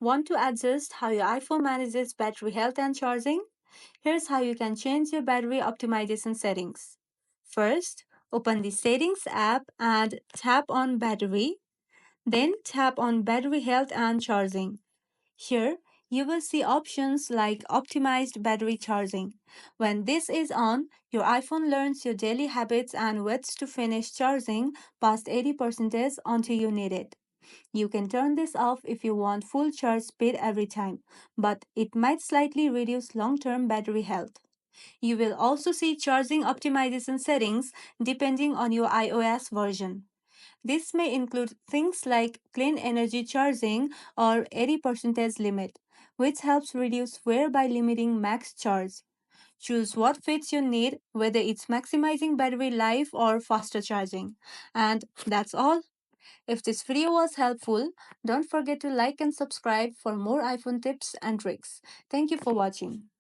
Want to adjust how your iPhone manages battery health and charging? Here's how you can change your battery optimization settings. First, open the Settings app and tap on Battery. Then tap on Battery Health and Charging. Here, you will see options like Optimized Battery Charging. When this is on, your iPhone learns your daily habits and waits to finish charging past 80% until you need it. You can turn this off if you want full charge speed every time, but it might slightly reduce long term battery health. You will also see charging optimization settings depending on your iOS version. This may include things like clean energy charging or 80% limit, which helps reduce wear by limiting max charge. Choose what fits your need, whether it's maximizing battery life or faster charging. And that's all. If this video was helpful, don't forget to like and subscribe for more iPhone tips and tricks. Thank you for watching.